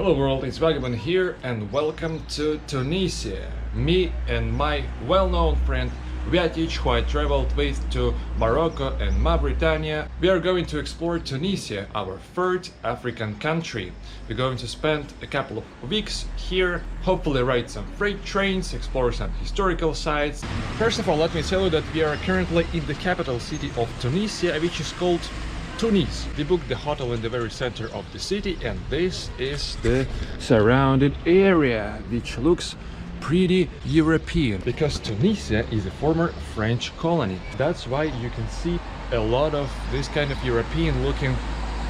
Hello world, it's Vagabond here and welcome to Tunisia. Me and my well-known friend Vyatich, who I traveled with to Morocco and Mauritania. We are going to explore Tunisia, our third African country. We're going to spend a couple of weeks here, hopefully ride some freight trains, explore some historical sites. First of all, let me tell you that we are currently in the capital city of Tunisia, which is called Tunis. We booked the hotel in the very center of the city, and this is the surrounded area, which looks pretty European because Tunisia is a former French colony. That's why you can see a lot of this kind of European looking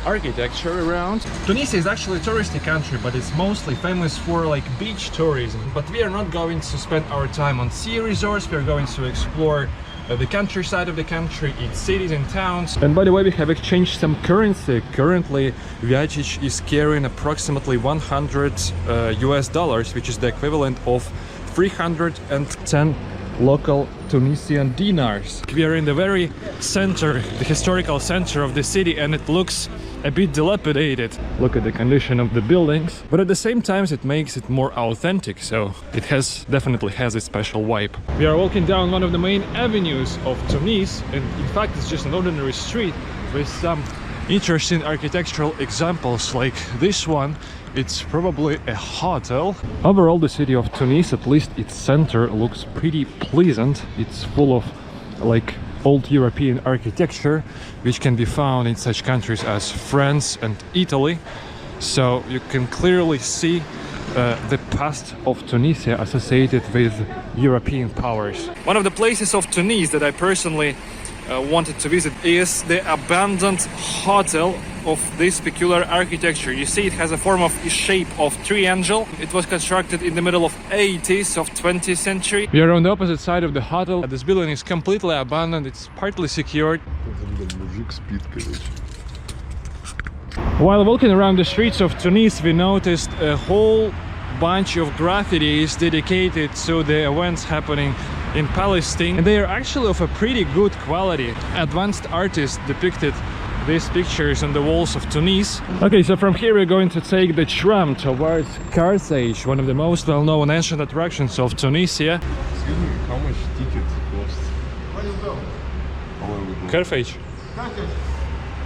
architecture around. Tunisia is actually a touristy country, but it's mostly famous for like beach tourism. But we are not going to spend our time on sea resorts. We are going to explore the countryside of the country, its cities and towns. And by the way, we have exchanged some currency. Currently, Vyatich is carrying approximately $100 which is the equivalent of 310 local Tunisian dinars. We are in the very center, the historical center of the city, and it looks a bit dilapidated. Look at the condition of the buildings, but at the same time it makes it more authentic, so it definitely has a special vibe. We are walking down one of the main avenues of Tunis, and in fact it's just an ordinary street with some interesting architectural examples like this one. It's probably a hotel. Overall, the city of Tunis, at least its center, looks pretty pleasant. It's full of like old European architecture, which can be found in such countries as France and Italy. So you can clearly see the past of Tunisia associated with European powers. One of the places of Tunis that I personally wanted to visit is the abandoned hotel of this peculiar architecture. You see, it has a form of shape of triangle. It was constructed in the middle of 80s of 20th century. We are on the opposite side of the hotel. This building is completely abandoned. It's partly secured. While walking around the streets of Tunis, we noticed a whole bunch of graffitis dedicated to the events happening in Palestine, and they are actually of a pretty good quality. Advanced artists depicted these pictures on the walls of Tunis. Okay, so from here we're going to take the tram towards Carthage, one of the most well-known ancient attractions of Tunisia. Excuse me, how much ticket costs? Where you go? Carthage. Carthage.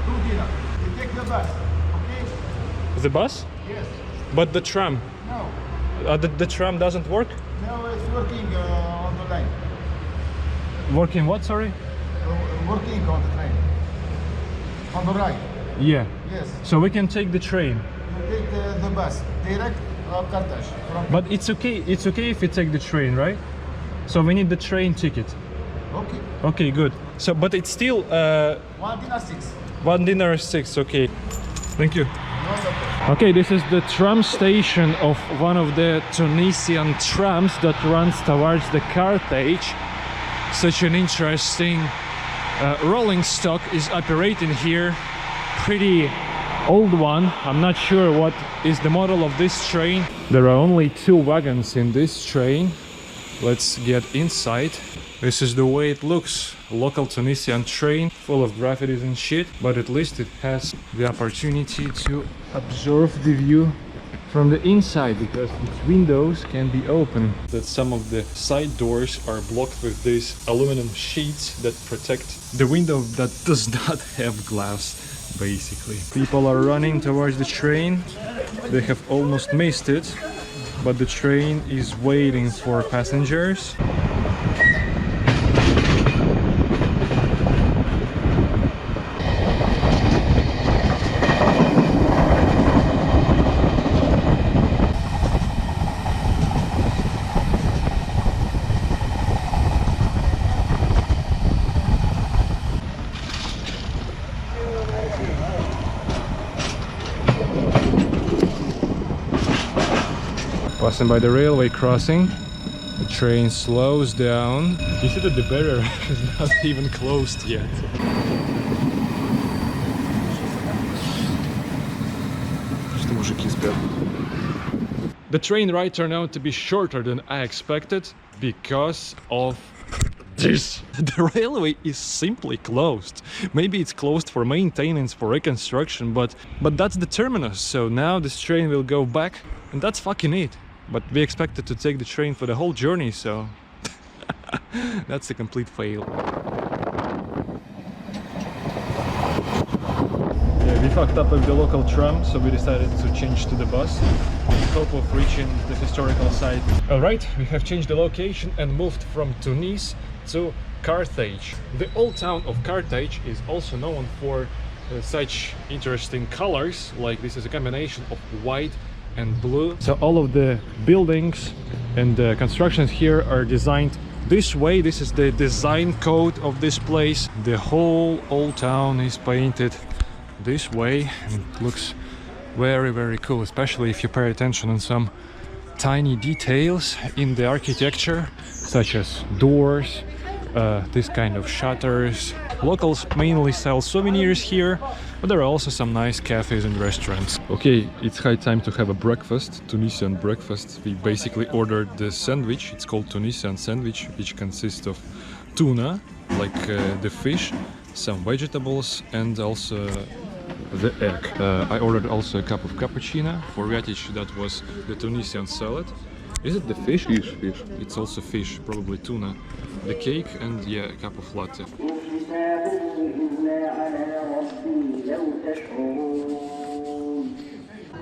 2 dinar. You take the bus, okay? The bus? Yes. But the tram? No. The tram doesn't work? No, it's working on the line. Working what, sorry? Working on the train. On the right. Yeah. Yes. So we can take the train. You take the bus direct Carthage. But it's okay if we take the train, right? So we need the train ticket. Okay. Okay, good. So, but it's still 1 dinar 6. 1 dinar 6, okay. Thank you. Wonderful. Okay, this is the tram station of one of the Tunisian trams that runs towards the Carthage. Such an interesting rolling stock is operating here. Pretty old one. I'm not sure what is the model of this train. There are only 2 wagons in this train. Let's get inside. This is the way it looks. Local Tunisian train, full of graffitis and shit, but at least it has the opportunity to observe the view from the inside, because its windows can be open. That some of the side doors are blocked with these aluminum sheets that protect the window that does not have glass, basically. People are running towards the train. They have almost missed it, but the train is waiting for passengers. Passing by the railway crossing, the train slows down. You see that the barrier is not even closed yet. The train ride turned out to be shorter than I expected because of this? The railway is simply closed. Maybe it's closed for maintenance, for reconstruction, but that's the terminus. So now this train will go back, and that's fucking it. But we expected to take the train for the whole journey, so that's a complete fail. Yeah, we fucked up with the local tram, so we decided to change to the bus in hope of reaching the historical site. Alright, we have changed the location and moved from Tunis to Carthage. The old town of Carthage is also known for such interesting colors, like this is a combination of white and blue. So all of the buildings and the constructions here are designed this way. This is the design code of this place. The whole old town is painted this way, and it looks very, very cool, especially if you pay attention on some tiny details in the architecture, such as doors, this kind of shutters. Locals mainly sell souvenirs here, but there are also some nice cafes and restaurants. Okay, it's high time to have a breakfast, Tunisian breakfast. We basically ordered the sandwich. It's called Tunisian sandwich, which consists of tuna, like the fish, some vegetables, and also the egg. I ordered also a cup of cappuccino. For Vyatich, that was the Tunisian salad. Is it the fish? Fish. It's also fish, probably tuna. The cake and yeah, a cup of latte.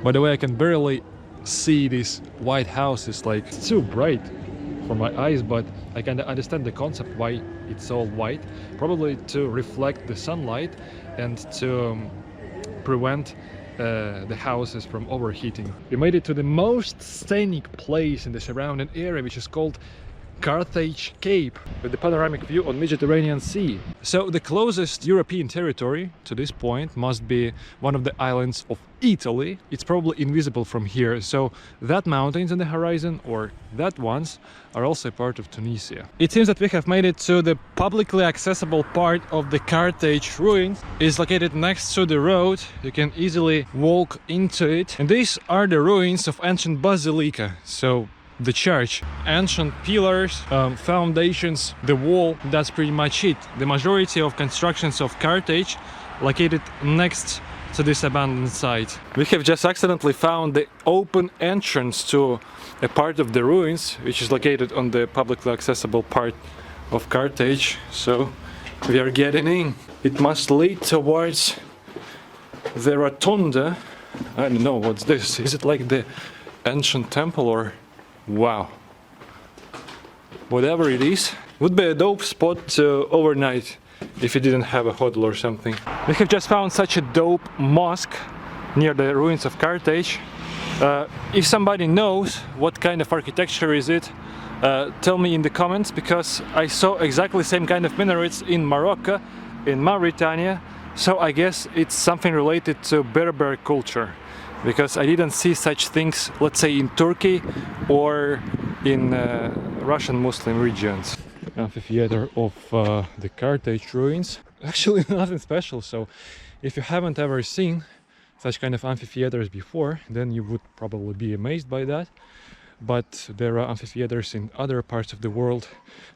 By the way, I can barely see these white houses, like it's too bright for my eyes, but I can understand the concept why it's all white. Probably to reflect the sunlight and to prevent the houses from overheating. We made it to the most scenic place in the surrounding area, which is called Carthage Cape, with the panoramic view on Mediterranean Sea. So the closest European territory to this point must be one of the islands of Italy. It's probably invisible from here, so that mountains on the horizon, or that ones, are also part of Tunisia. It seems that we have made it to the publicly accessible part of the Carthage ruins. It's located next to the road. You can easily walk into it, and these are the ruins of ancient basilica. So the church, ancient pillars, foundations, the wall, that's pretty much it. The majority of constructions of Carthage located next to this abandoned site. We have just accidentally found the open entrance to a part of the ruins, which is located on the publicly accessible part of Carthage. So we are getting in. It must lead towards the rotunda. I don't know what's this. Is it like the ancient temple or... Wow, whatever it is, would be a dope spot to overnight if you didn't have a hotel or something. We have just found such a dope mosque near the ruins of Carthage. If somebody knows what kind of architecture is it, tell me in the comments, because I saw exactly the same kind of minarets in Morocco, in Mauritania, so I guess it's something related to Berber culture. Because I didn't see such things, let's say, in Turkey or in Russian Muslim regions. Amphitheater of the Carthage ruins. Actually nothing special, so if you haven't ever seen such kind of amphitheaters before, then you would probably be amazed by that. But there are amphitheaters in other parts of the world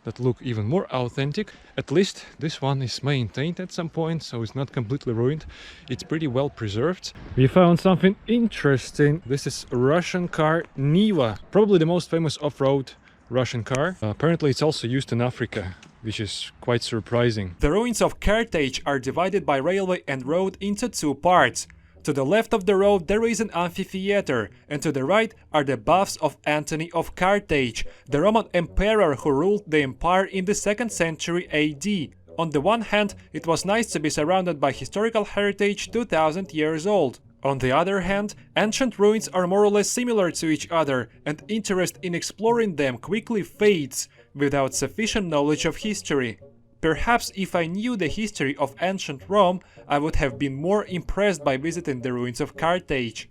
that look even more authentic. At least this one is maintained at some point, so it's not completely ruined. It's pretty well preserved. We found something interesting. This is a Russian car, Niva, probably the most famous off-road Russian car. Apparently it's also used in Africa, which is quite surprising. The ruins of Carthage are divided by railway and road into two parts. To the left of the road there is an amphitheater, and to the right are the baths of Antony of Carthage, the Roman emperor who ruled the empire in the 2nd century AD. On the one hand, it was nice to be surrounded by historical heritage 2000 years old. On the other hand, ancient ruins are more or less similar to each other, and interest in exploring them quickly fades without sufficient knowledge of history. Perhaps if I knew the history of ancient Rome, I would have been more impressed by visiting the ruins of Carthage.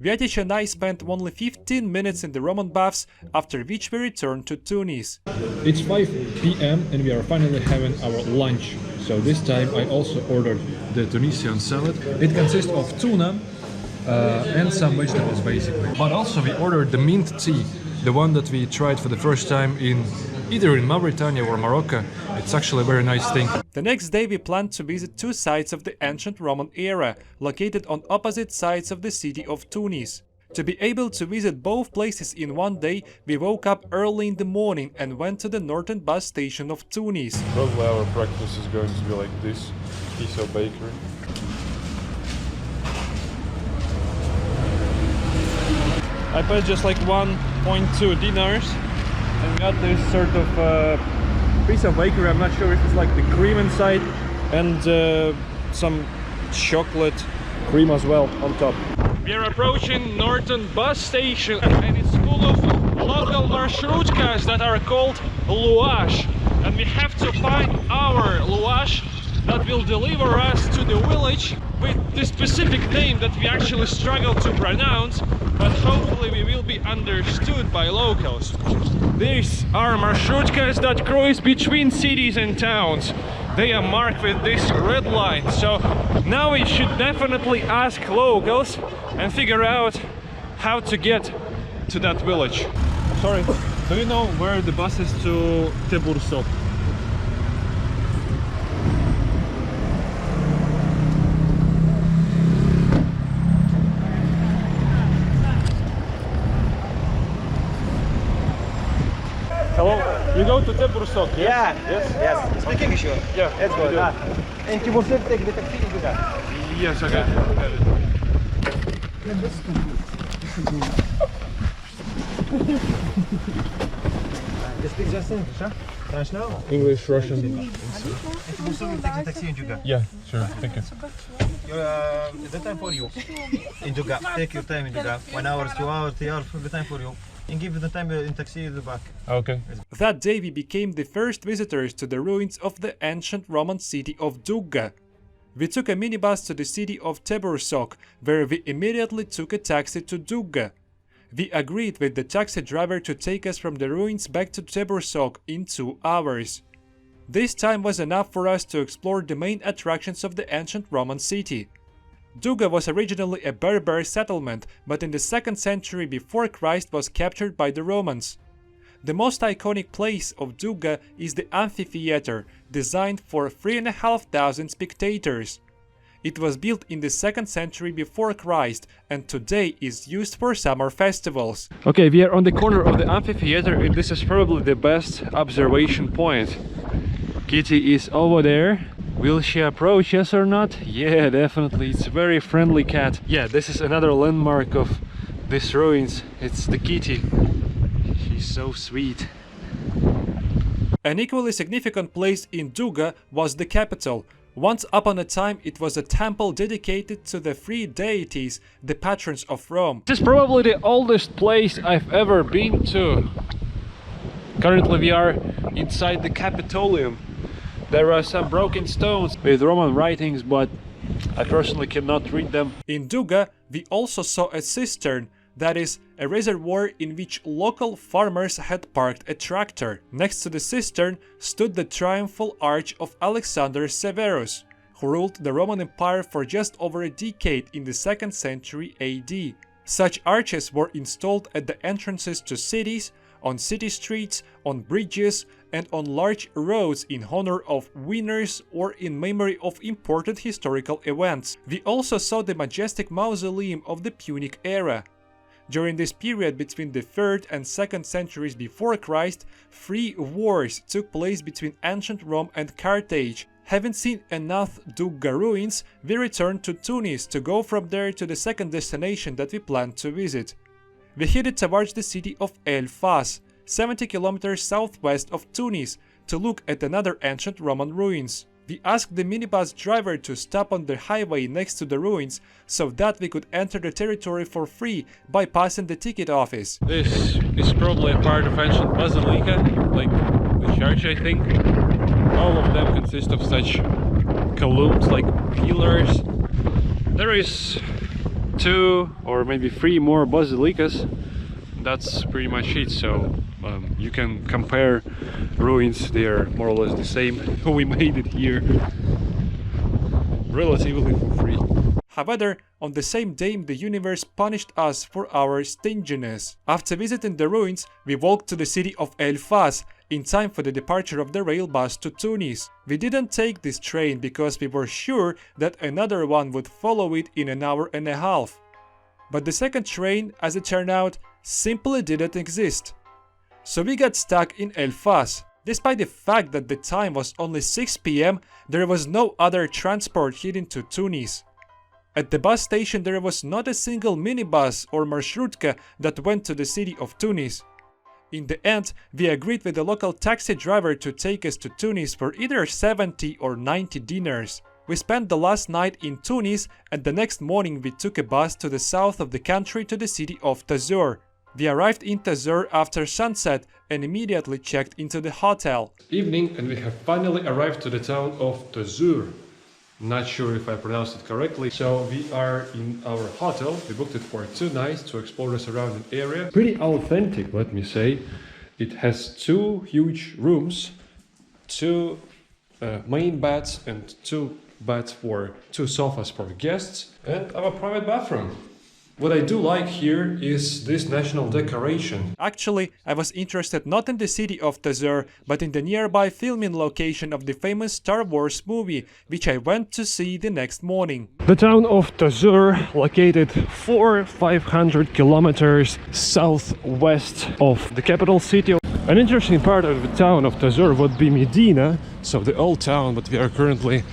Vyatich and I spent only 15 minutes in the Roman baths, after which we returned to Tunis. It's 5 p.m. and we are finally having our lunch. So this time I also ordered the Tunisian salad. It consists of tuna and some vegetables basically. But also we ordered the mint tea, the one that we tried for the first time in either in Mauritania or Morocco. It's actually a very nice thing. The next day we planned to visit two sites of the ancient Roman era, located on opposite sides of the city of Tunis. To be able to visit both places in one day, we woke up early in the morning and went to the northern bus station of Tunis. Probably our practice is going to be like this piece of bakery. I paid just like 1.2 dinars and got this sort of piece of bakery. I'm not sure if it's like the cream inside and some chocolate cream as well on top. We are approaching Northern bus station and it's full of local marshrutkas that are called luash, and we have to find our luash that will deliver us to the village with the specific name that we actually struggle to pronounce, but hopefully we will be understood by locals. These are marshrutkas that cruise between cities and towns. They are marked with this red line, so now we should definitely ask locals and figure out how to get to that village. Sorry, do you know where the bus is to Thuburbo? Hello, you go to Thuburbo, yes? Yeah. Yes? Yes. Speak English. Yeah, Let's go. And you must take the taxi in Dougga. Yes, okay. You speak just English, huh? French now? English, Russian. And you must take the taxi in Dougga. Yeah, sure, thank you. The time for you. In Dougga. Take your time in Dougga. 1 hour, 2 hours, 3 hours, the time for you. And give the time in taxi in the back. Okay. That day we became the first visitors to the ruins of the ancient Roman city of Dougga. We took a minibus to the city of Thuburbo, where we immediately took a taxi to Dougga. We agreed with the taxi driver to take us from the ruins back to Thuburbo in 2 hours. This time was enough for us to explore the main attractions of the ancient Roman city. Dougga was originally a Berber settlement, but in the 2nd century before Christ was captured by the Romans. The most iconic place of Dougga is the amphitheater, designed for 3,500 spectators. It was built in the 2nd century before Christ and today is used for summer festivals. Okay, we are on the corner of the amphitheater and this is probably the best observation point. Kitty is over there. Will she approach us or not? Yeah, definitely. It's a very friendly cat. Yeah, this is another landmark of these ruins. It's the kitty. She's so sweet. An equally significant place in Dougga was the capital. Once upon a time it was a temple dedicated to the 3 deities, the patrons of Rome. This is probably the oldest place I've ever been to. Currently we are inside the Capitolium. There are some broken stones with Roman writings, but I personally cannot read them. In Dougga, we also saw a cistern, that is, a reservoir in which local farmers had parked a tractor. Next to the cistern stood the triumphal arch of Alexander Severus, who ruled the Roman Empire for just over a decade in the 2nd century AD. Such arches were installed at the entrances to cities, on city streets, on bridges, and on large roads in honor of winners or in memory of important historical events. We also saw the majestic mausoleum of the Punic era. During this period between the 3rd and 2nd centuries before Christ, 3 wars took place between ancient Rome and Carthage. Having seen enough Dougga ruins, we returned to Tunis to go from there to the second destination that we planned to visit. We headed towards the city of El Fas, 70 kilometers southwest of Tunis, to look at another ancient Roman ruins. We asked the minibus driver to stop on the highway next to the ruins so that we could enter the territory for free by passing the ticket office. This is probably a part of ancient basilica, like the church, I think. All of them consist of such columns, like pillars. There is 2 or maybe 3 more basilicas. That's pretty much it, so you can compare ruins, they are more or less the same. We made it here relatively for free. However, on the same day the universe punished us for our stinginess. After visiting the ruins, we walked to the city of El Fas, in time for the departure of the rail bus to Tunis. We didn't take this train because we were sure that another one would follow it in an hour and a half. But the second train, as it turned out, simply didn't exist. So we got stuck in El Fas. Despite the fact that the time was only 6 p.m, there was no other transport heading to Tunis. At the bus station there was not a single minibus or marshrutka that went to the city of Tunis. In the end, we agreed with the local taxi driver to take us to Tunis for either 70 or 90 dinars. We spent the last night in Tunis and the next morning we took a bus to the south of the country to the city of Tozeur. We arrived in Tozeur after sunset and immediately checked into the hotel. Evening, and we have finally arrived to the town of Tozeur. Not sure if I pronounced it correctly. So we are in our hotel. We booked it for 2 nights to explore the surrounding area. Pretty authentic, let me say. It has 2 huge rooms, 2 main beds and 2 beds for 2 sofas for guests, and our private bathroom. What I do like here is this national decoration. Actually, I was interested not in the city of Tozeur, but in the nearby filming location of the famous Star Wars movie, which I went to see the next morning. The town of Tozeur, located 500 kilometers southwest of the capital city. An interesting part of the town of Tozeur would be Medenin, so the old town, but we are currently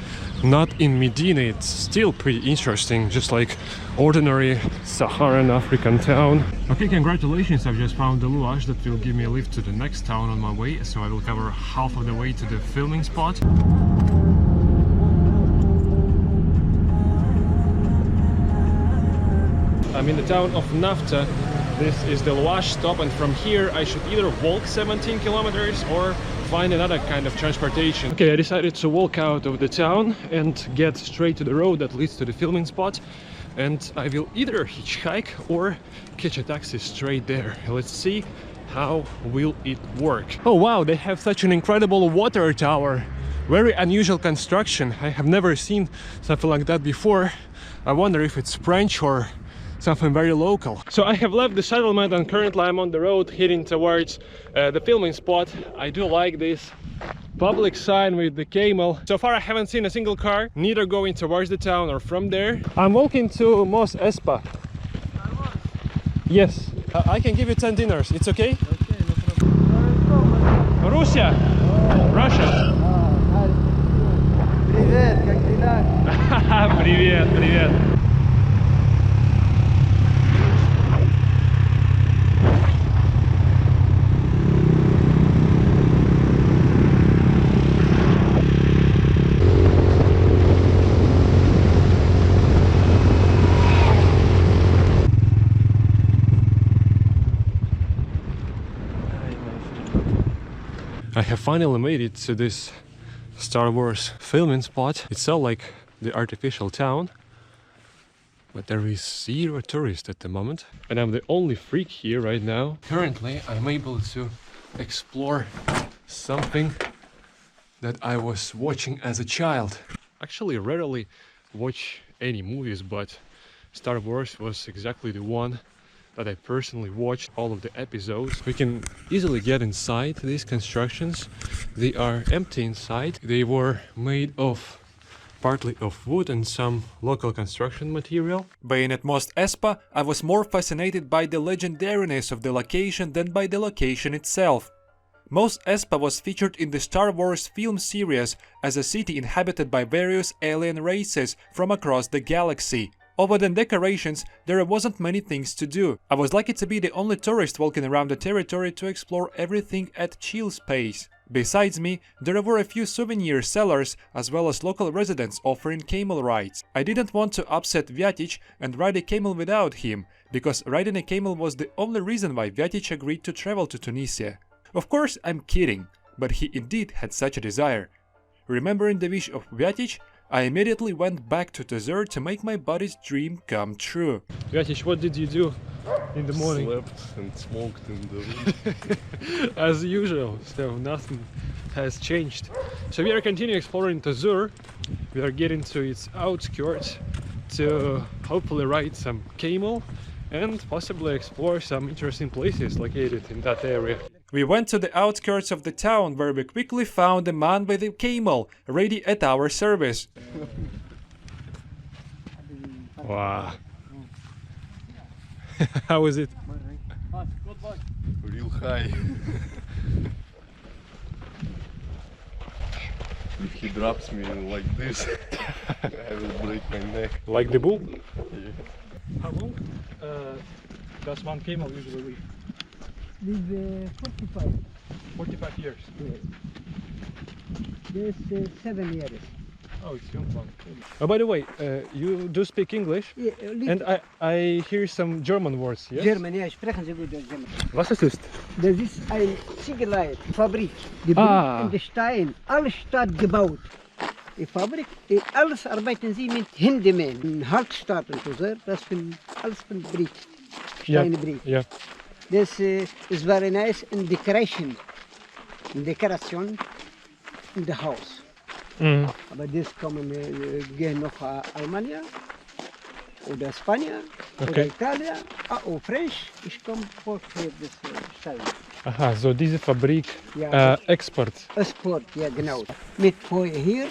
not in Medenin. It's still pretty interesting, just like ordinary Saharan African town. Okay, congratulations, I've just found the luage that will give me a lift to the next town on my way, so I will cover half of the way to the filming spot. I'm in the town of Nafta. This is the luage stop, and from here I should either walk 17 kilometers or find another kind of transportation. Okay, I decided to walk out of the town and get straight to the road that leads to the filming spot, and I will either hitchhike or catch a taxi straight there. Let's see how will it work. Oh wow, they have such an incredible water tower. Very unusual construction. I have never seen something like that before. I wonder if it's French or something very local. So I have left the settlement and currently I'm on the road heading towards the filming spot. I do like this public sign with the camel. So far I haven't seen a single car, neither going towards the town or from there. I'm walking to Mos Espa. Yes, I can give you 10 dinars, it's okay? Okay, no problem. Russia! Russia! Привет, как дела? Привет, привет! I have finally made it to this Star Wars filming spot. It's all like the artificial town, but there is 0 tourists at the moment. And I'm the only freak here right now. Currently, I'm able to explore something that I was watching as a child. Actually, rarely watch any movies, but Star Wars was exactly the one that I personally watched all of the episodes. We can easily get inside these constructions. They are empty inside. They were made of partly of wood and some local construction material. Being at Mos Espa, I was more fascinated by the legendariness of the location than by the location itself. Mos Espa was featured in the Star Wars film series as a city inhabited by various alien races from across the galaxy. Other than decorations, there wasn't many things to do. I was lucky to be the only tourist walking around the territory to explore everything at chill pace. Besides me, there were a few souvenir sellers as well as local residents offering camel rides. I didn't want to upset Vyatich and ride a camel without him, because riding a camel was the only reason why Vyatich agreed to travel to Tunisia. Of course, I'm kidding, but he indeed had such a desire. Remembering the wish of Vyatich, I immediately went back to Tozeur to make my body's dream come true. Vyatich, what did you do in the morning? Slept and smoked in the room. As usual, so nothing has changed. So we are continuing exploring Tozeur. We are getting to its outskirts to hopefully ride some camel and possibly explore some interesting places located in that area. We went to the outskirts of the town where we quickly found a man with a camel ready at our service. Wow. How is it? Real high. If he drops me like this, I will break my neck. Like the bull? Yeah. How long does one camel usually live? Live 45. 45 years. There's 7 years. Oh, it's young one. Oh, by the way, you do speak English? Yeah, And I hear some German words, yes? German, ja, sprechen Sie gut German. Was ist das? Das ist ein Ziegelei-Fabrik. Die Ah. in der Stein, alles Stadt gebaut. Die Fabrik, alles arbeiten sie mit Händen. In Hartstadt und Tozeur, das von alles von Brick. Steinbrick. Yeah. Das is very nice in decoration. In Dekoration in the house. Mm. Aber das kommen gehen noch Almania oder Spanien oder Okay. Italien. Oh, French, ich komme vor für das Stein. Aha, so diese Fabrik Ja. Export. Export, ja genau. Mit Feuer hier,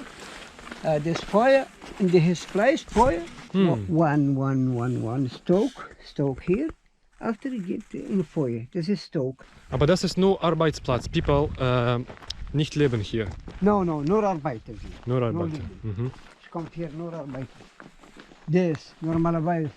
das Feuer in das Fleisch, Feuer. One stoke here. After it get in Feuer, das ist Stoke. Aber das ist nur Arbeitsplatz. People nicht leben hier. No, nur arbeiten sie. Nur Nur arbeiten. leben. Mhm. Ich komme hier nur arbeiten. Das normalerweise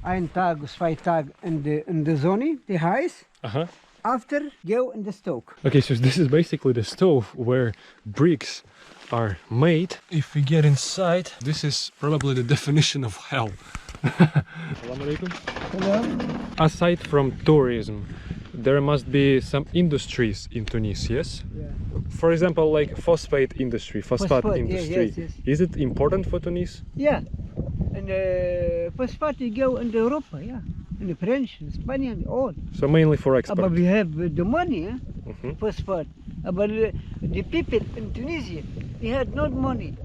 1 Tag, 2 Tage in der Sonne, die heiß. Aha. After go in the stoke. Okay, so this is basically the stove where bricks are made. If we get inside, this is probably the definition of hell. Assalamu alaikum. Hello. Aside from tourism, there must be some industries in Tunis, yes? Yeah. For example, like phosphate industry, phosphate Phosphate, yeah, industry. yes. Is it important for Tunis? Yeah. And phosphate go in Europe, yeah. In the French, Spanish, all. So mainly for export. But we have the money, eh? Mhm. Phosphate. But the people in Tunisia, they had not money.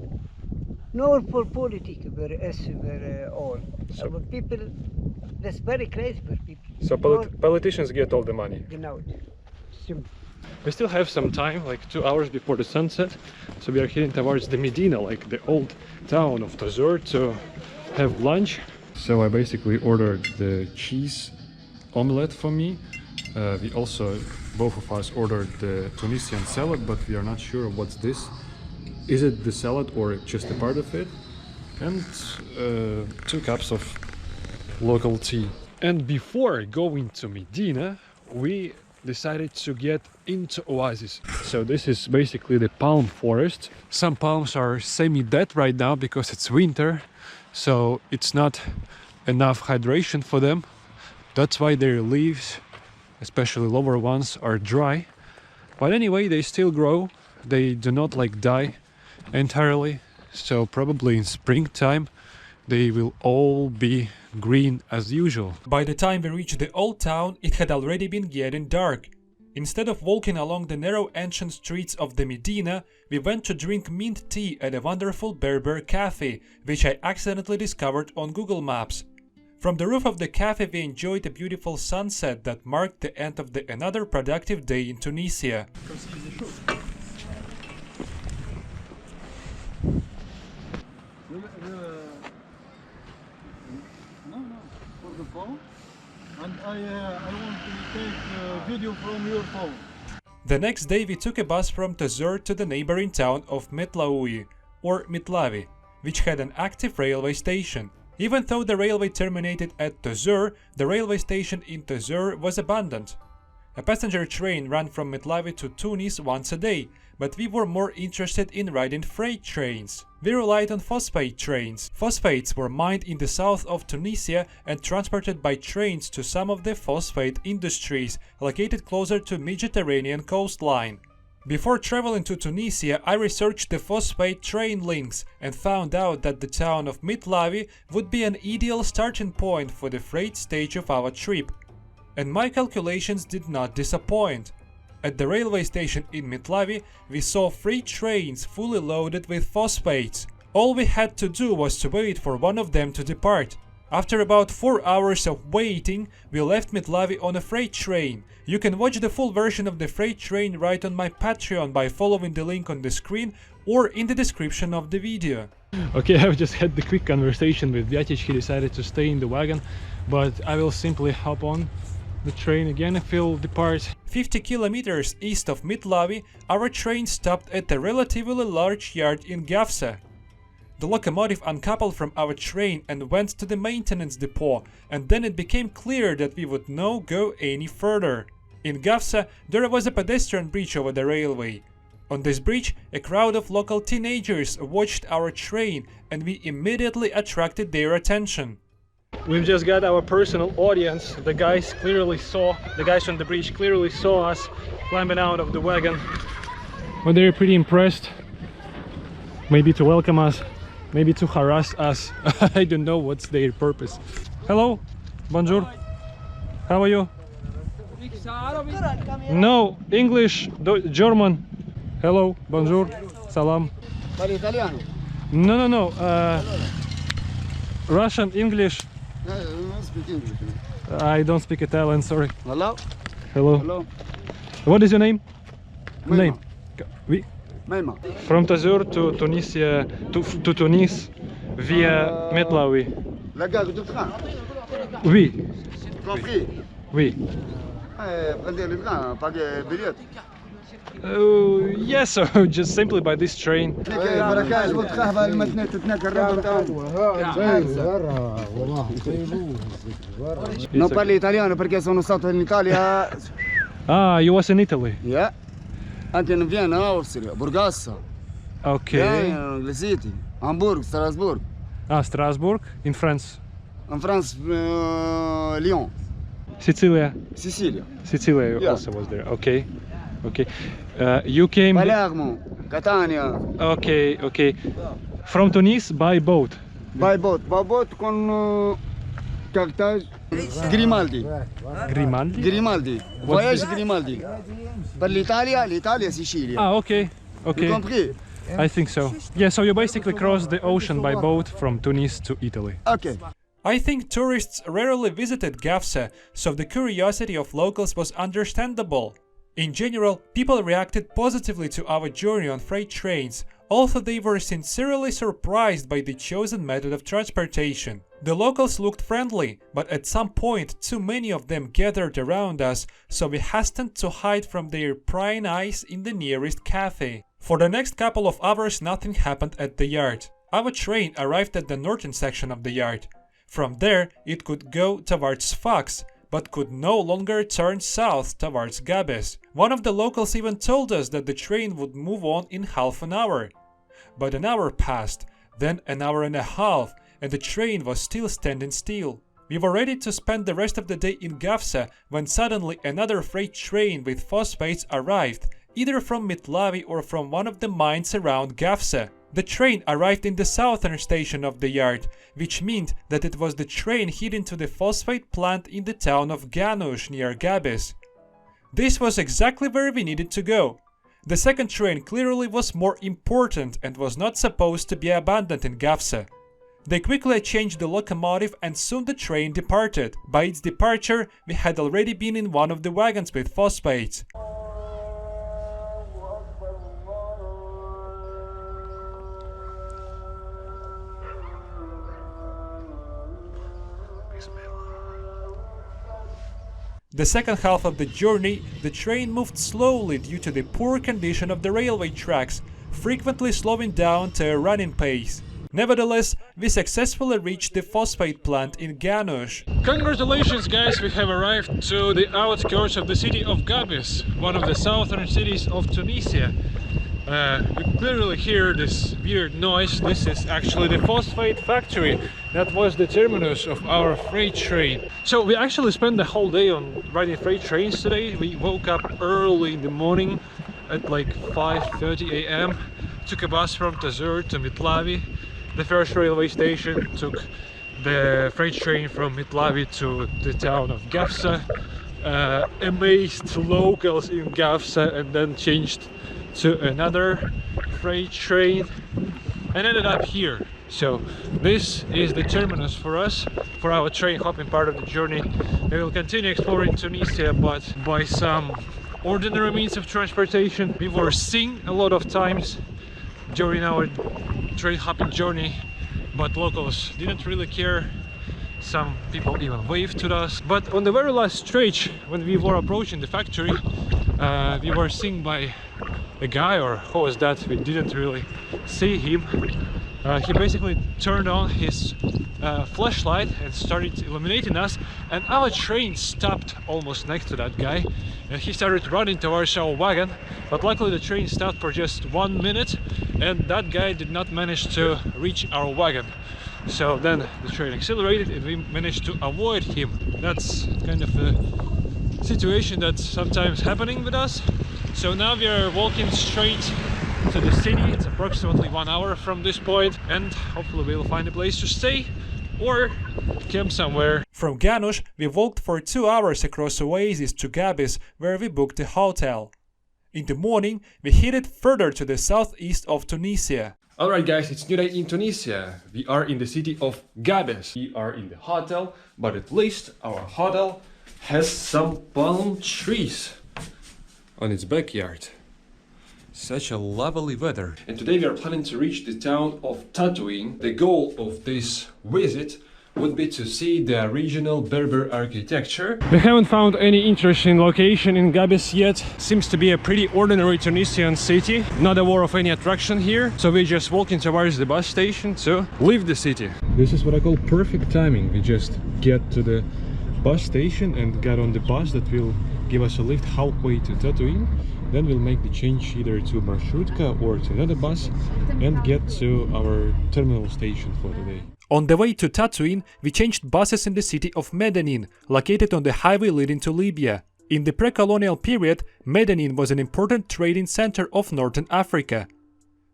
Nor for politics, all. So- But people, that's very crazy for people. So politicians get all the money. Genau. We still have some time, like 2 hours before the sunset, so we are heading towards the Medina, like the old town of Tozeur, to have lunch. So I basically ordered the cheese omelette for me. We also, both of us, ordered the Tunisian salad, but we are not sure what's this. Is it the salad or just a part of it? And 2 cups of local tea. And before going to Medina, we decided to get into oasis. So this is basically the palm forest. Some palms are semi-dead right now because it's winter, so it's not enough hydration for them. That's why their leaves, especially lower ones, are dry. But anyway, they still grow. They do not like die entirely, so probably in springtime they will all be green as usual. By the time we reached the old town, it had already been getting dark. Instead of walking along the narrow ancient streets of the Medina, we went to drink mint tea at a wonderful Berber cafe, which I accidentally discovered on Google Maps. From the roof of the cafe we enjoyed a beautiful sunset that marked the end of another productive day in Tunisia. For the phone, and I want to take video from your phone. The next day we took a bus from Tozeur to the neighboring town of Metlaoui, or Mitlavi, which had an active railway station. Even though the railway terminated at Tozeur, the railway station in Tozeur was abandoned. A passenger train ran from Mitlavi to Tunis once a day, but we were more interested in riding freight trains. We relied on phosphate trains. Phosphates were mined in the south of Tunisia and transported by trains to some of the phosphate industries located closer to Mediterranean coastline. Before traveling to Tunisia, I researched the phosphate train links and found out that the town of Mitlavi would be an ideal starting point for the freight stage of our trip. And my calculations did not disappoint. At the railway station in Mitlavi, we saw 3 trains fully loaded with phosphates. All we had to do was to wait for one of them to depart. After about 4 hours of waiting, we left Midlavi on a freight train. You can watch the full version of the freight train right on my Patreon by following the link on the screen or in the description of the video. Okay, I've just had the quick conversation with Vyatich. He decided to stay in the wagon, but I will simply hop on the train again if he'll depart. 50 kilometers east of Midlavi, our train stopped at a relatively large yard in Gafsa. The locomotive uncoupled from our train and went to the maintenance depot, and then it became clear that we would not go any further. In Gafsa, there was a pedestrian bridge over the railway. On this bridge, a crowd of local teenagers watched our train, and we immediately attracted their attention. We've just got our personal audience. The guys on the bridge clearly saw us climbing out of the wagon. But they're pretty impressed. Maybe to welcome us, maybe to harass us. I don't know what's their purpose. Hello, bonjour. How are you? No, English, German. Hello, bonjour, salam. Parli italiano? No. Russian, English. I don't speak English. I don't speak Italian, sorry. Hello? Hello. Hello? What is your name? Maima. Name? Oui. Maima. From Tozeur to Tunisia to Tunis via Midlavi. La gare du train. Oui. Compris? Oui. Prendez le train, pagez billet. Yes, so just simply by this train. بركاج قلت خهبة المتنة تتنكر Non parli italiano perché sono stato in Italia. Ah, you was in Italy. Yeah. Anche in Vienna, Austria, Burgassa. Okay. Le City, Hamburg, Strasbourg. Ah, Strasbourg in France. In France, Lyon. Sicilia. Sicilia. Sicilia Yeah. also was there. Okay. Okay. You came. Palermo, Catania. Okay. From Tunis by boat. By boat con Carthage. Grimaldi. Grimaldi. Voyage Grimaldi. Per l'Italia, Sicilia. Ah, okay. You compris? I think so. Yeah, so you basically crossed the ocean by boat from Tunis to Italy. Okay. I think tourists rarely visited Gafsa, so the curiosity of locals was understandable. In general, people reacted positively to our journey on freight trains, although they were sincerely surprised by the chosen method of transportation. The locals looked friendly, but at some point too many of them gathered around us, so we hastened to hide from their prying eyes in the nearest cafe. For the next couple of hours nothing happened at the yard. Our train arrived at the northern section of the yard. From there it could go towards Sfax, but could no longer turn south towards Gabes. One of the locals even told us that the train would move on in half an hour. But an hour passed, then an hour and a half, and the train was still standing still. We were ready to spend the rest of the day in Gafsa when suddenly another freight train with phosphates arrived, either from Midlavi or from one of the mines around Gafsa. The train arrived in the southern station of the yard, which meant that it was the train heading to the phosphate plant in the town of Ganush near Gabes. This was exactly where we needed to go. The second train clearly was more important and was not supposed to be abandoned in Gafsa. They quickly changed the locomotive and soon the train departed. By its departure, we had already been in one of the wagons with phosphates. The second half of the journey, the train moved slowly due to the poor condition of the railway tracks, frequently slowing down to a running pace. Nevertheless, we successfully reached the phosphate plant in Ganush. Congratulations guys, we have arrived to the outskirts of the city of Gabes, one of the southern cities of Tunisia. You clearly hear this weird noise. This is actually the phosphate factory. That was the terminus of our freight train. So we actually spent the whole day on riding freight trains today. We woke up early in the morning at like 5:30 a.m. Took a bus from Tozeur to Midlavi. The first railway station took the freight train from Midlavi to the town of Gafsa. Amazed locals in Gafsa and then changed to another freight train and ended up here So this is the terminus for us, for our train hopping part of the journey. We will continue exploring Tunisia, but by some ordinary means of transportation. We were seen a lot of times during our train hopping journey, but locals didn't really care. Some people even waved to us. But on the very last stretch, when we were approaching the factory, we were seen by a guy, or who was that? We didn't really see him. He basically turned on his flashlight and started illuminating us, and our train stopped almost next to that guy. He started running towards our wagon, but luckily the train stopped for just 1 minute, and that guy did not manage to reach our wagon. So then the train accelerated and we managed to avoid him. That's kind of a situation that's sometimes happening with us. So now we are walking straight to the city. It's approximately 1 hour from this point, and hopefully we'll find a place to stay or camp somewhere. From Ganush, we walked for 2 hours across oasis to Gabis, where we booked a hotel. In the morning, we headed further to the southeast of Tunisia. Alright guys, it's new day in Tunisia. We are in the city of Gabes. We are in the hotel, but at least our hotel has some palm trees on its backyard. Such a lovely weather. And today we are planning to reach the town of Tataouine. The goal of this visit would be to see the regional Berber architecture. We haven't found any interesting location in Gabes yet. Seems to be a pretty ordinary Tunisian city. Not aware of any attraction here. So we're just walking towards the bus station to leave the city. This is what I call perfect timing. We just get to the bus station and get on the bus that will give us a lift halfway to Tataouine. Then we'll make the change either to Marshrutka or to another bus and get to our terminal station for the day. On the way to Tataouine, we changed buses in the city of Medenin, located on the highway leading to Libya. In the pre-colonial period, Medenin was an important trading center of northern Africa.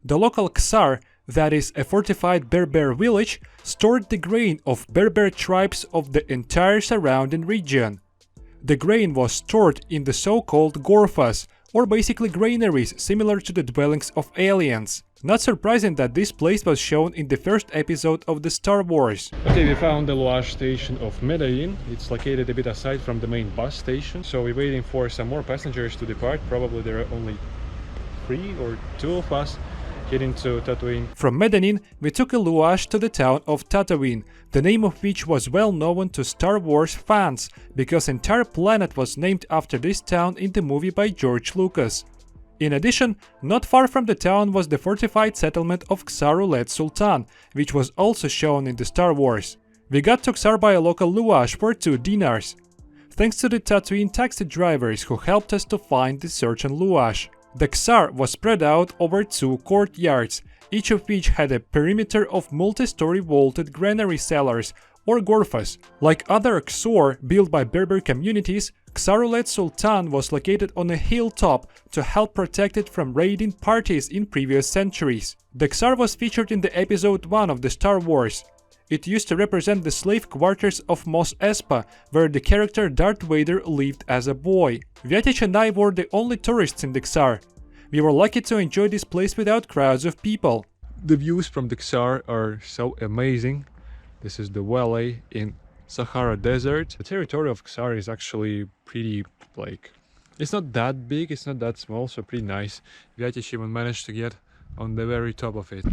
The local Ksar, that is a fortified Berber village, stored the grain of Berber tribes of the entire surrounding region. The grain was stored in the so-called gorfas, or basically granaries similar to the dwellings of aliens. Not surprising that this place was shown in the first episode of the Star Wars. Okay, we found the Louage station of Medenin. It's located a bit aside from the main bus station, so we're waiting for some more passengers to depart. Probably there are only 3 or 2 of us heading to Tataouine. From Medenin, we took a Louage to the town of Tataouine, the name of which was well known to Star Wars fans, because entire planet was named after this town in the movie by George Lucas. In addition, not far from the town was the fortified settlement of Ksars Sultan, which was also shown in the Star Wars. We got to Ksar by a local Louage for 2 dinars. Thanks to the Tataouine taxi drivers who helped us to find the certain Louage. The Ksar was spread out over 2 courtyards, each of which had a perimeter of multi-story vaulted granary cellars, or gorfas. Like other Ksar built by Berber communities, Ksars Sultan was located on a hilltop to help protect it from raiding parties in previous centuries. The Ksar was featured in the episode 1 of the Star Wars. It used to represent the slave quarters of Mos Espa, where the character Darth Vader lived as a boy. Vyatich and I were the only tourists in the Ksar. We were lucky to enjoy this place without crowds of people. The views from the Ksar are so amazing. This is the valley in Sahara Desert. The territory of Ksar is actually pretty, it's not that big, it's not that small, so pretty nice. Vyatich even managed to get on the very top of it.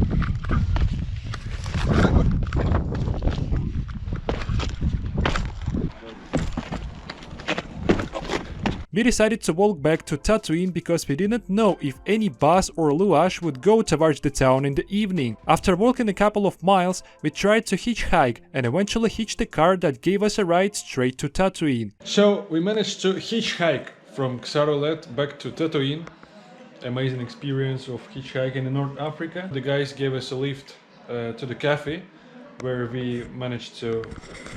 We decided to walk back to Tataouine because we didn't know if any bus or Louage would go towards the town in the evening. After walking a couple of miles, we tried to hitchhike and eventually hitched a car that gave us a ride straight to Tataouine. So we managed to hitchhike from Ksars back to Tataouine. Amazing experience of hitchhiking in North Africa. The guys gave us a lift to the cafe, where we managed to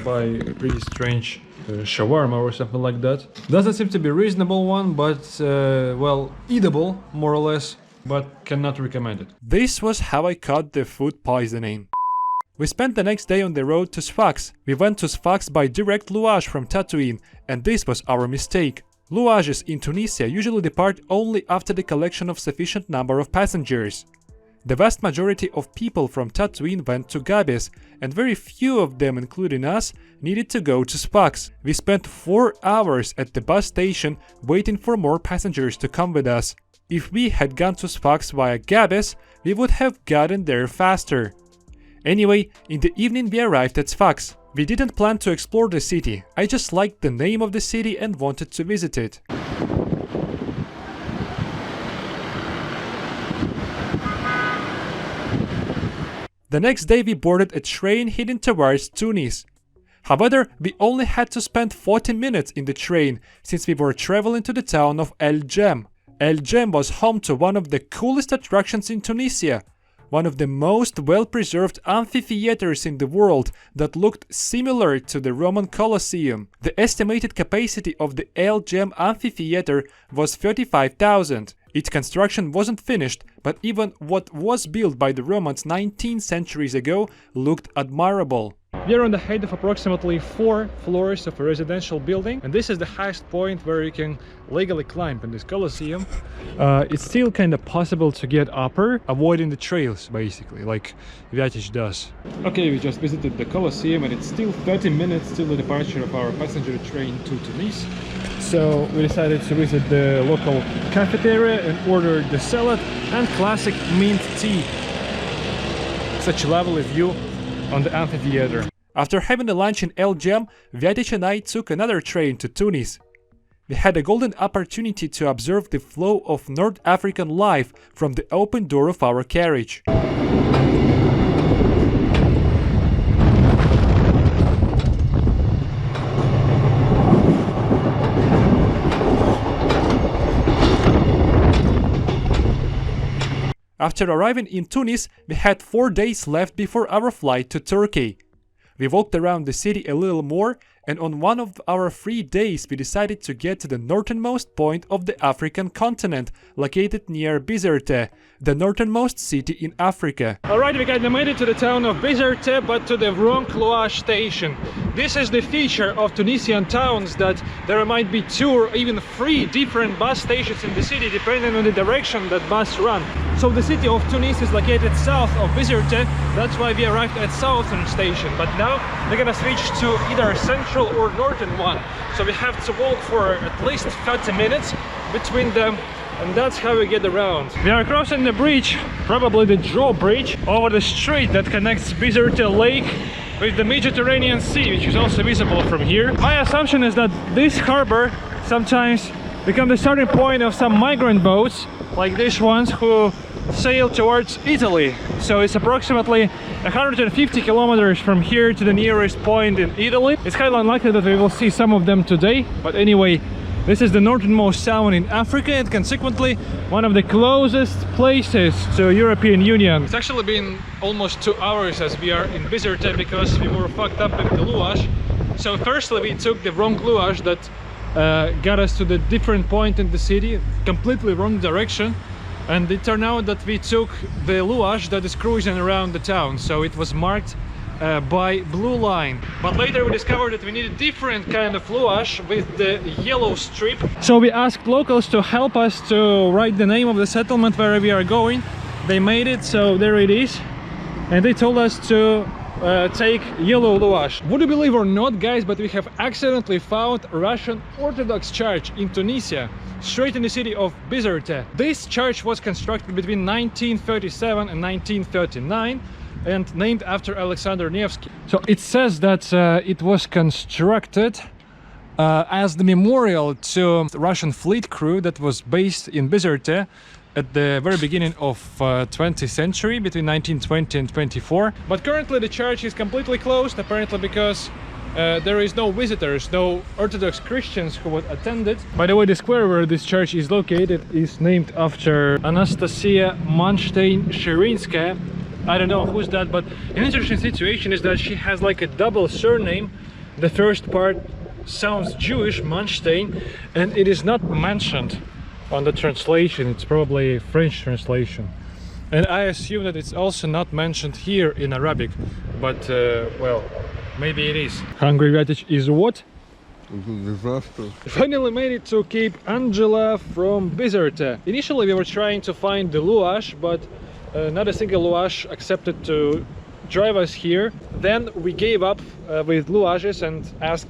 buy a pretty strange shawarma or something like that. Doesn't seem to be a reasonable one, but well, eatable more or less, but cannot recommend it. This was how I caught the food poisoning. We spent the next day on the road to Sfax. We went to Sfax by direct Louage from Tataouine, and this was our mistake. Louages in Tunisia usually depart only after the collection of sufficient number of passengers. The vast majority of people from Tataouine went to Gabes, and very few of them, including us, needed to go to Sfax. We spent 4 hours at the bus station waiting for more passengers to come with us. If we had gone to Sfax via Gabes, we would have gotten there faster. Anyway, in the evening we arrived at Sfax. We didn't plan to explore the city, I just liked the name of the city and wanted to visit it. The next day we boarded a train heading towards Tunis. However, we only had to spend 40 minutes in the train since we were traveling to the town of El Jem. El Jem was home to one of the coolest attractions in Tunisia, one of the most well-preserved amphitheaters in the world that looked similar to the Roman Colosseum. The estimated capacity of the El Jem amphitheater was 35,000. Its construction wasn't finished, but even what was built by the Romans 19 centuries ago looked admirable. We are on the height of approximately 4 floors of a residential building, and this is the highest point where you can legally climb in this Colosseum. It's still kind of possible to get upper, avoiding the trails basically, like Vyatich does. Okay, we just visited the Colosseum and it's still 30 minutes till the departure of our passenger train to Tunis. So we decided to visit the local cafeteria and order the salad and classic mint tea. Such a lovely view on the amphitheater. After having a lunch in El Jem, Vyatich and I took another train to Tunis. We had a golden opportunity to observe the flow of North African life from the open door of our carriage. After arriving in Tunis, we had 4 days left before our flight to Turkey. We walked around the city a little more, and on one of our free days we decided to get to the northernmost point of the African continent, located near Bizerte, the northernmost city in Africa. Alright, we made it to the town of Bizerte, but to the wrong Cloage station. This is the feature of Tunisian towns, that there might be 2 or even 3 different bus stations in the city depending on the direction that bus run. So the city of Tunis is located south of Bizerte, that's why we arrived at southern station. But now we're gonna switch to either central or northern one. So we have to walk for at least 30 minutes between them, and that's how we get around. We are crossing the bridge, probably the drawbridge, over the street that connects Bizerte Lake with the Mediterranean Sea, which is also visible from here. My assumption is that this harbor sometimes becomes the starting point of some migrant boats, like these ones, who sail towards Italy. So it's approximately 150 kilometers from here to the nearest point in Italy. It's kind of unlikely that we will see some of them today, but anyway, this is the northernmost town in Africa and consequently one of the closest places to European Union. It's actually been almost 2 hours as we are in Bizerte because we were fucked up with the luage. So firstly we took the wrong luage that got us to the different point in the city, completely wrong direction. And it turned out that we took the luage that is cruising around the town, so it was marked by blue line. But later we discovered that we need a different kind of luage with the yellow strip. So we asked locals to help us to write the name of the settlement where we are going. They made it, so there it is. And they told us to take yellow luage. Would you believe or not, guys, but we have accidentally found a Russian Orthodox church in Tunisia, straight in the city of Bizerte. This church was constructed between 1937 and 1939 and named after Alexander Nevsky. So it says that it was constructed as the memorial to the Russian fleet crew that was based in Bizerte at the very beginning of 20th century, between 1920 and 24. But currently the church is completely closed, apparently because there is no visitors, no Orthodox Christians who would attend it. By the way, the square where this church is located is named after Anastasia Manstein-Shirinskaya. I don't know who's that, but an interesting situation is that she has like a double surname. The first part sounds Jewish, Manstein, and it is not mentioned on the translation. It's probably a French translation. And I assume that it's also not mentioned here in Arabic, but well, maybe it is. Hungry Vyatich is what? Disaster. Finally made it to Cape Angela from Bizerte. Initially we were trying to find the luage, but not a single Louage accepted to drive us here. Then we gave up with Louages and asked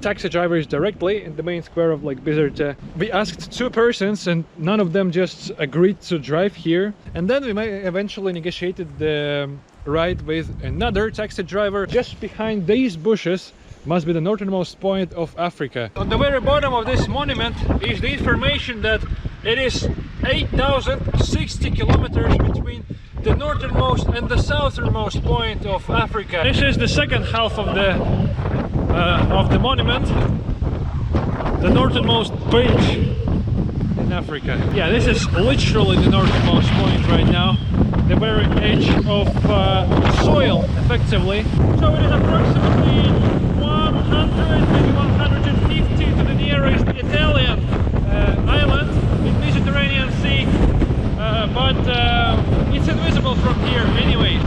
taxi drivers directly in the main square of like Bizerte. We asked 2 persons and none of them just agreed to drive here. And then we eventually negotiated the ride with another taxi driver. Just behind these bushes must be the northernmost point of Africa. On the very bottom of this monument is the information that it is 8,060 kilometers between the northernmost and the southernmost point of Africa. This is the second half of the monument, the northernmost page in Africa. Yeah, this is literally the northernmost point right now, the very edge of soil, effectively. So it is approximately 100, maybe 150 to the nearest Italian island in Mediterranean Sea, but it's invisible from here anyway.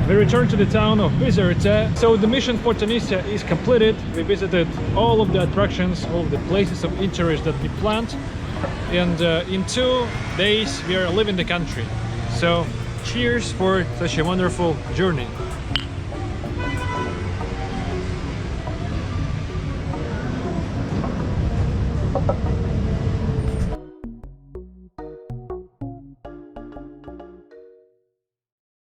We returned to the town of Bizerte. So the mission for Tunisia is completed. We visited all of the attractions, all of the places of interest that we planned, and in 2 days we are leaving the country. So cheers for such a wonderful journey.